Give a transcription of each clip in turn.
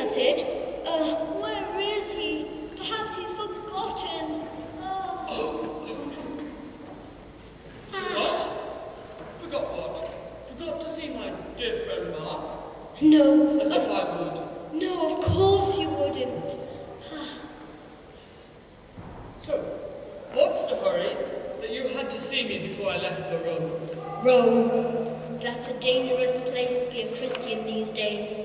that's it. Where is he? Perhaps he's forgotten. Forgot what? Forgot to see my dear friend Mark? No. As if I would. No, of course you wouldn't. So, what's the hurry that you had to see me before I left for Rome? Rome. That's a dangerous place to be a Christian these days.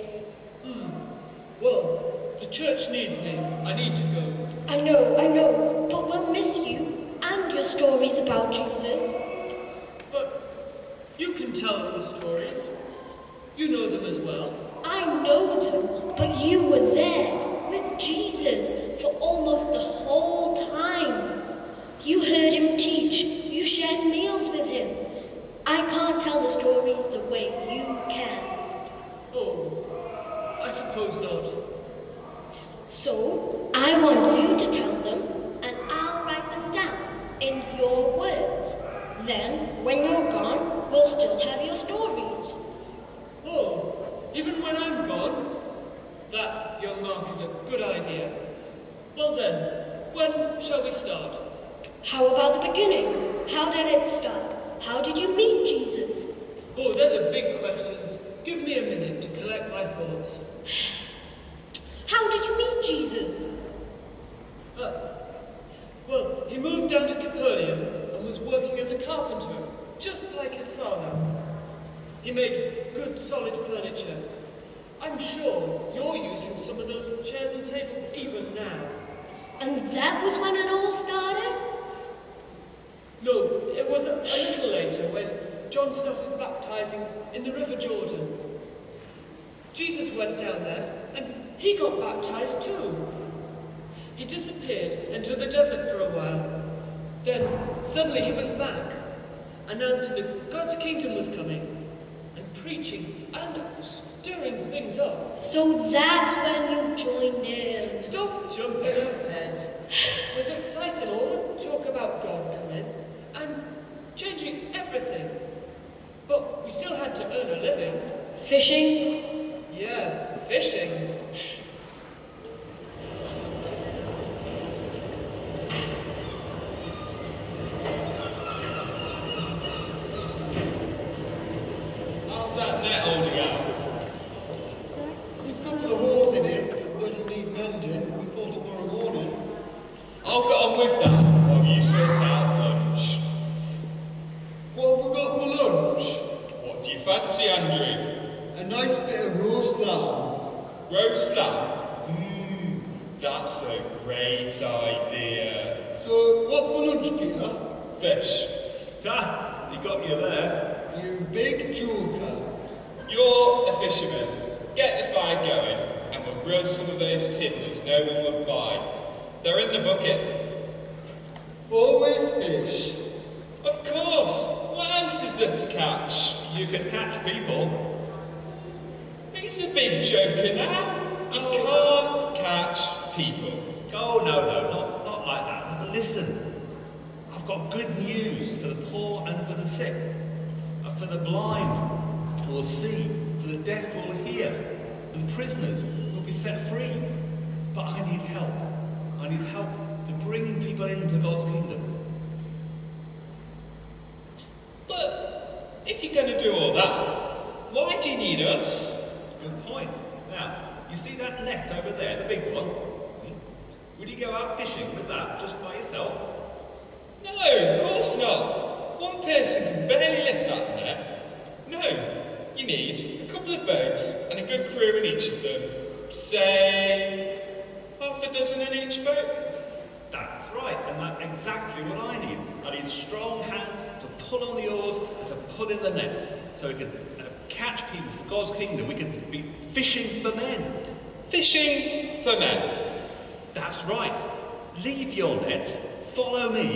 Well, the church needs me. I need to go. I know, but we'll miss you and your stories about Jesus. But you can tell them the stories. You know them as well. I know them, but you were there with Jesus for almost the whole time. You heard him teach. You shared meals with him. I can't tell the stories the way you can. Oh, I suppose not. So, I want you to tell them, and I'll write them down in your words. Then, when you're gone, we'll still have your stories. Oh, even when I'm gone? That, young Mark, is a good idea. Well then, when shall we start? How about the beginning? How did it start? How did you meet Jesus? Oh, they're the big questions. Give me a minute to collect my thoughts. How did you meet Jesus? Well, he moved down to Capernaum and was working as a carpenter, just like his father. He made good, solid furniture. I'm sure you're using some of those chairs and tables even now. And that was when it all started? No, it was a little later when John started baptizing in the River Jordan. Jesus went down there and he got baptized too. He disappeared into the desert for a while. Then suddenly he was back, announcing that God's kingdom was coming and preaching and stirring things up. So that's when you joined in. Stop jumping ahead. It was exciting, all the talk about God coming and changing everything. But we still had to earn a living. Fishing? Yeah, fishing. How's that net holding out? There's a couple of holes in it that'll need mending before tomorrow morning. I'll get on with that while you sort out lunch. What have we got for lunch? What do you fancy, Andrew? A nice bit of roast lamb. Roast lamb? That's a great idea. So, what's for lunch, Peter? Fish. Ah, he got you there. You big joker. You're a fisherman. Get the fire going, and we'll grill some of those tiddlers no one will buy. They're in the bucket. Always fish. Of course. What else is there to catch? You can catch people. He's a big joker now. You can't catch people. Oh, no, not like that. Listen, I've got good news for the poor and for the sick, for the blind who will see, for the deaf who will hear, and prisoners who will be set free. But I need help. I need help to bring people into God's kingdom. But if you're going to do all that, why do you need us? Good point. Now, you see that net over there, the big one? Would you go out fishing with that just by yourself? No, of course not. One person can barely lift that net. No, you need a couple of boats and a good crew in each of them. Say, half a dozen in each boat. That's right, and that's exactly what I need. I need strong hands to pull on the oars and to pull in the nets, so we can catch people for God's kingdom. We can be fishing for men. Fishing for men. That's right. Leave your nets, follow me,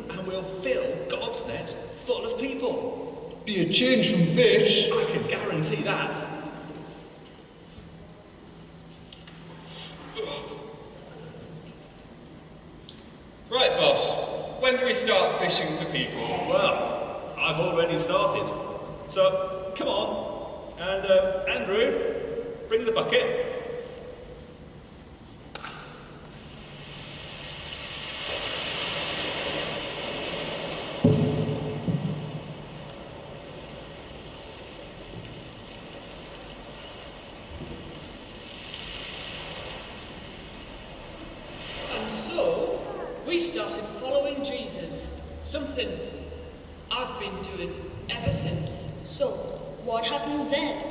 and we'll fill God's nets full of people. Be a change from fish. I can guarantee that. Right, boss. When do we start fishing for people? Well, I've already started. So, come on. And, Andrew, bring the bucket. we started following Jesus, something I've been doing ever since. So, what happened then?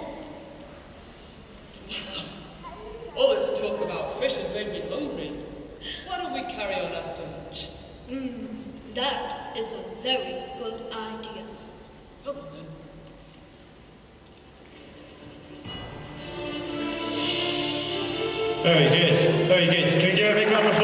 All this talk about fish has made me hungry. Why don't we carry on after lunch? That is a very good idea. Come on then. Very good, very good. Can we give a big round of applause?